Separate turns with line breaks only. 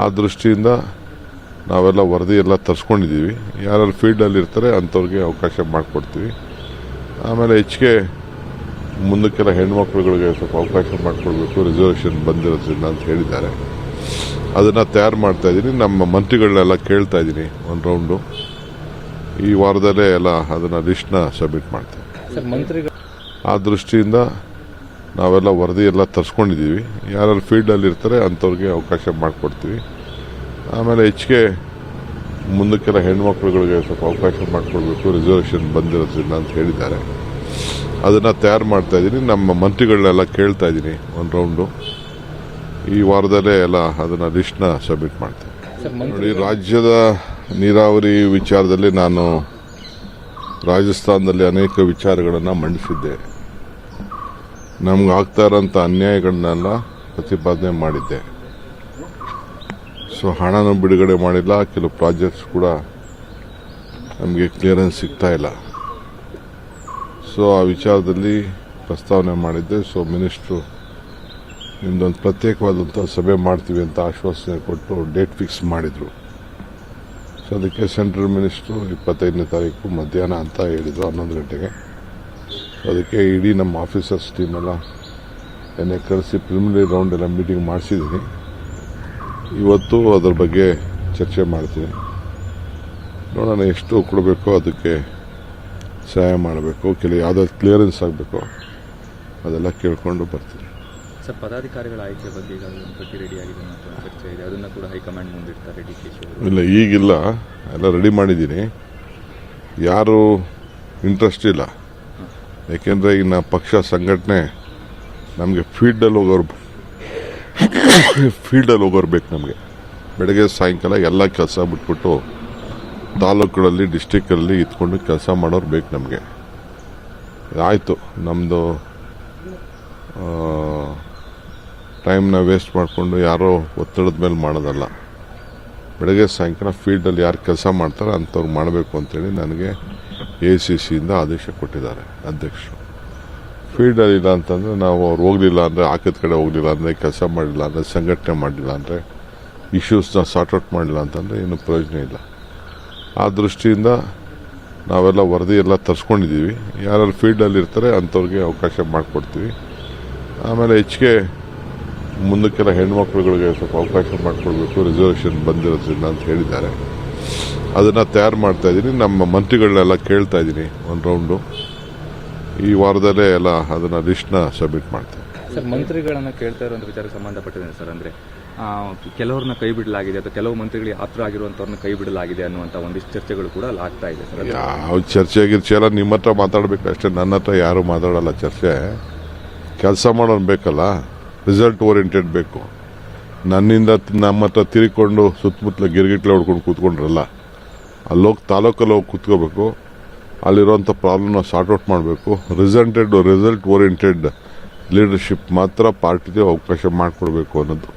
ಆ ದೃಷ್ಟಿಯಿಂದ ನಾವೆಲ್ಲ ವರದಿ ಎಲ್ಲ ತರಿಸ್ಕೊಂಡಿದ್ದೀವಿ. ಯಾರು ಫೀಲ್ಡಲ್ಲಿ ಇರ್ತಾರೆ ಅಂಥವ್ರಿಗೆ ಅವಕಾಶ ಮಾಡಿಕೊಡ್ತೀವಿ. ಆಮೇಲೆ ಹೆಚ್ಚಿಗೆ ಮುಂದಕ್ಕೆಲ್ಲ ಹೆಣ್ಮಕ್ಳುಗಳಿಗೆ ಸ್ವಲ್ಪ ಅವಕಾಶ ಮಾಡಿಕೊಡ್ಬೇಕು, ರಿಸರ್ವೇಷನ್ ಬಂದಿರೋದ್ರಿಂದ ಅಂತ ಹೇಳಿದ್ದಾರೆ. ಅದನ್ನು ತಯಾರು ಮಾಡ್ತಾ ಇದ್ದೀನಿ. ನಮ್ಮ ಮಂತ್ರಿಗಳನ್ನೆಲ್ಲ ಕೇಳ್ತಾ ಇದ್ದೀನಿ. ಒಂದು ರೌಂಡು ಈ ವಾರದಲ್ಲೇ ಎಲ್ಲ ಅದನ್ನು ಲಿಸ್ಟ್ನ ಸಬ್ಮಿಟ್ ಮಾಡ್ತೀನಿ. ಆ ದೃಷ್ಟಿಯಿಂದ ನಾವೆಲ್ಲ ವರದಿ ಎಲ್ಲ ತರಿಸ್ಕೊಂಡಿದ್ದೀವಿ. ಯಾರು ಫೀಲ್ಡಲ್ಲಿ ಇರ್ತಾರೆ ಅಂಥವ್ರಿಗೆ ಅವಕಾಶ ಮಾಡಿಕೊಡ್ತೀವಿ. ಆಮೇಲೆ ಹೆಚ್ಚಿಗೆ ಮುಂದಕ್ಕೆಲ್ಲ ಹೆಣ್ಮಕ್ಳುಗಳಿಗೆ ಸ್ವಲ್ಪ ಅವಕಾಶ ಮಾಡಿಕೊಡ್ಬೇಕು, ರಿಸರ್ವೇಷನ್ ಬಂದಿರೋದ್ರಿಂದ ಅಂತ ಹೇಳಿದ್ದಾರೆ. ಅದನ್ನು ತಯಾರು ಮಾಡ್ತಾ ಇದ್ದೀನಿ. ನಮ್ಮ ಮಂತ್ರಿಗಳನ್ನೆಲ್ಲ ಕೇಳ್ತಾ ಇದ್ದೀನಿ. ಒಂದು ರೌಂಡು ಈ ವಾರದಲ್ಲೇ ಎಲ್ಲ ಅದನ್ನು ಲಿಸ್ಟ್ನ ಸಬ್ಮಿಟ್ ಮಾಡ್ತೀನಿ. ನೋಡಿ, ರಾಜ್ಯದ ನೀರಾವರಿ ವಿಚಾರದಲ್ಲಿ ನಾನು ರಾಜಸ್ಥಾನದಲ್ಲಿ ಅನೇಕ ವಿಚಾರಗಳನ್ನು ಮಂಡಿಸಿದ್ದೆ. ನಮ್ಗೆ ಆಗ್ತಾ ಇರೋಂಥ ಅನ್ಯಾಯಗಳನ್ನೆಲ್ಲ ಪ್ರತಿಪಾದನೆ ಮಾಡಿದ್ದೆ. ಸೊ ಹಣನೂ ಬಿಡುಗಡೆ ಮಾಡಿಲ್ಲ, ಕೆಲವು ಪ್ರಾಜೆಕ್ಟ್ಸ್ ಕೂಡ ನಮಗೆ ಕ್ಲಿಯರೆನ್ಸ್ ಸಿಗ್ತಾ ಇಲ್ಲ. ಸೊ ಆ ವಿಚಾರದಲ್ಲಿ ಪ್ರಸ್ತಾವನೆ ಮಾಡಿದ್ದೆ. ಸೊ ಮಿನಿಸ್ಟ್ರು ನಿಮ್ದೊಂದು ಪ್ರತ್ಯೇಕವಾದಂಥ ಸಭೆ ಮಾಡ್ತೀವಿ ಅಂತ ಆಶ್ವಾಸನೆ ಕೊಟ್ಟು ಡೇಟ್ ಫಿಕ್ಸ್ ಮಾಡಿದರು. ಸೊ ಅದಕ್ಕೆ ಸೆಂಟ್ರಲ್ ಮಿನಿಸ್ಟ್ರು 25ನೇ ತಾರೀಕು ಮಧ್ಯಾಹ್ನ ಅಂತ ಹೇಳಿದರು, 11 ಗಂಟೆಗೆ. ಸೊ ಅದಕ್ಕೆ ಇಡೀ ನಮ್ಮ ಆಫೀಸರ್ಸ್ ಟೀಮೆಲ್ಲ ಎನ್ನೇ ಕರೆಸಿ ಪ್ರಿಲಿಮಿನರಿ ರೌಂಡ್ ಎಲ್ಲ ಮೀಟಿಂಗ್ ಮಾಡಿಸಿದ್ದೀನಿ. ಇವತ್ತು ಅದರ ಬಗ್ಗೆ ಚರ್ಚೆ ಮಾಡ್ತೀನಿ. ನೋಡೋಣ ಎಷ್ಟು ಕೊಡಬೇಕೋ ಅದಕ್ಕೆ ಸಹಾಯ ಮಾಡಬೇಕು, ಕೆಲವು ಯಾವುದಾದ್ರು ಕ್ಲಿಯರೆನ್ಸ್ ಆಗಬೇಕು ಅದೆಲ್ಲ ಕೇಳ್ಕೊಂಡು ಬರ್ತೀನಿ.
ಸರ್, ಪದಾಧಿಕಾರಿಗಳ ಆಯ್ಕೆ ಬಗ್ಗೆ ಈಗ ಪಟ್ಟಿ ರೆಡಿ ಆಗಿದೆ ಅಂತ ಚರ್ಚೆ ಇದೆ. ಅದನ್ನು ಕೂಡ ಹೈಕಮಾಂಡ್ ಮುಂದಿಡ್ತಾರೆ DK ಶಿವಕುಮಾರ್.
ಇಲ್ಲ, ಈಗಿಲ್ಲ, ಎಲ್ಲ ರೆಡಿ ಮಾಡಿದ್ದೀನಿ. ಯಾರು ಇಂಟ್ರೆಸ್ಟ್ ಇಲ್ಲ. ಯಾಕೆಂದರೆ ಈಗ ಪಕ್ಷ ಸಂಘಟನೆ ನಮಗೆ ಫೀಲ್ಡಲ್ಲಿ ಹೋಗೋರು ಬೇಕು. ನಮಗೆ ಬೆಳಗ್ಗೆ ಸಾಯಂಕಾಲ ಎಲ್ಲ ಕೆಲಸ ಬಿಟ್ಬಿಟ್ಟು ತಾಲೂಕುಗಳಲ್ಲಿ ಡಿಸ್ಟಿಕ್ಕಲ್ಲಿ ಇತ್ಕೊಂಡು ಕೆಲಸ ಮಾಡೋರು ಬೇಕು ನಮಗೆ. ಆಯಿತು, ನಮ್ಮದು ಟೈಮ್ನ ವೇಸ್ಟ್ ಮಾಡಿಕೊಂಡು ಯಾರೋ ಒತ್ತಡದ ಮೇಲೆ ಮಾಡೋದಲ್ಲ. ಬೆಳಗ್ಗೆ ಸಾಯಂಕಾಲ ಫೀಲ್ಡಲ್ಲಿ ಯಾರು ಕೆಲಸ ಮಾಡ್ತಾರೆ ಅಂಥವ್ರು ಮಾಡಬೇಕು ಅಂತೇಳಿ ನನಗೆ ACCಯಿಂದ ಆದೇಶ ಕೊಟ್ಟಿದ್ದಾರೆ ಅಧ್ಯಕ್ಷರು. ಫೀಲ್ಡಲ್ಲಿ ಇಲ್ಲ ಅಂತಂದರೆ ನಾವು ಅವ್ರು ಹೋಗಲಿಲ್ಲ ಅಂದರೆ, ಆಕದ ಕಡೆ ಹೋಗಲಿಲ್ಲ ಅಂದರೆ, ಕೆಲಸ ಮಾಡಲಿಲ್ಲ ಅಂದರೆ, ಸಂಘಟನೆ ಮಾಡಲಿಲ್ಲ ಅಂದರೆ, ಇಶ್ಯೂಸ್ನ ಸಾರ್ಟ್ಔಟ್ ಮಾಡಲಿಲ್ಲ ಅಂತಂದರೆ ಏನು ಪ್ರಯೋಜನ ಇಲ್ಲ. ಆ ದೃಷ್ಟಿಯಿಂದ ನಾವೆಲ್ಲ ವರದಿ ಎಲ್ಲ ತರಿಸ್ಕೊಂಡಿದ್ದೀವಿ. ಯಾರು ಫೀಲ್ಡಲ್ಲಿ ಇರ್ತಾರೆ ಅಂಥವ್ರಿಗೆ ಅವಕಾಶ ಮಾಡಿಕೊಡ್ತೀವಿ. ಆಮೇಲೆ ಹೆಚ್ಚಿಗೆ ಮುಂದಕ್ಕೆಲ್ಲ ಹೆಣ್ಮಕ್ಳುಗಳಿಗೆ ಸ್ವಲ್ಪ ಅವಕಾಶ ಮಾಡಿಕೊಡ್ಬೇಕು, ರಿಸರ್ವೇಷನ್ ಬಂದಿರೋದ್ರಿಂದ ಅಂತ ಹೇಳಿದ್ದಾರೆ. ಅದನ್ನು ತಯಾರು ಮಾಡ್ತಾ ಇದ್ದೀನಿ. ನಮ್ಮ ಮಂತ್ರಿಗಳನ್ನೆಲ್ಲ ಕೇಳ್ತಾ ಇದ್ದೀನಿ. ಒಂದು ರೌಂಡು ಈ ವಾರದಲ್ಲೇ ಎಲ್ಲ ಅದನ್ನು ಲಿಸ್ಟ್ನ ಸಬ್ಮಿಟ್ ಮಾಡ್ತೀನಿ.
ಸರ್, ಮಂತ್ರಿಗಳನ್ನ ಕೇಳ್ತಾ ಇರುವಂಥ ವಿಚಾರಕ್ಕೆ ಸಂಬಂಧಪಟ್ಟಿದೆ ಸರ್. ಅಂದರೆ ಕೆಲವ್ರನ್ನ ಕೈ ಬಿಡಲಾಗಿದೆ ಅಥವಾ ಕೆಲವು ಮಂತ್ರಿಗಳಿಗೆ ಆಪ್ತರ ಆಗಿರುವಂಥವ್ರನ್ನ ಕೈ ಬಿಡಲಾಗಿದೆ ಅನ್ನುವಂಥ ಒಂದಿಷ್ಟು ಚರ್ಚೆಗಳು ಕೂಡ ಆಗ್ತಾ ಇದೆ ಸರ್.
ಯಾವ ಚರ್ಚೆ ಎಲ್ಲ ನಿಮ್ಮ ಹತ್ರ ಮಾತಾಡಬೇಕು ಅಷ್ಟೇ. ನನ್ನ ಹತ್ರ ಯಾರು ಮಾತಾಡಲ್ಲ. ಚರ್ಚೆ ಕೆಲಸ ಮಾಡೋನು ಬೇಕಲ್ಲ, ರಿಸಲ್ಟ್ ಓರಿಯೆಂಟೆಡ್ ಬೇಕು. ನನ್ನಿಂದ ನಮ್ಮ ಹತ್ರ ತಿರುಗಿಕೊಂಡು ಸುತ್ತಮುತ್ತಲ ಗಿರ್ಗಿಟ್ಲೆ ಹೊಡ್ಕೊಂಡು ಕೂತ್ಕೊಂಡ್ರಲ್ಲ, ಅಲ್ಲೋಗಿ ತಾಲೂಕಲ್ಲಿ ಹೋಗಿ ಕೂತ್ಕೋಬೇಕು. ಅಲ್ಲಿರುವಂಥ ಪ್ರಾಬ್ಲಮ್ನ ಸಾರ್ಟ್ಔಟ್ ಮಾಡಬೇಕು. ರಿಸಲ್ಟ್ ಓರಿಯೆಂಟೆಡ್ ಲೀಡರ್ಶಿಪ್ ಮಾತ್ರ ಪಾರ್ಟಿಗೆ ಅವಕಾಶ ಮಾಡಿಕೊಡ್ಬೇಕು ಅನ್ನೋದು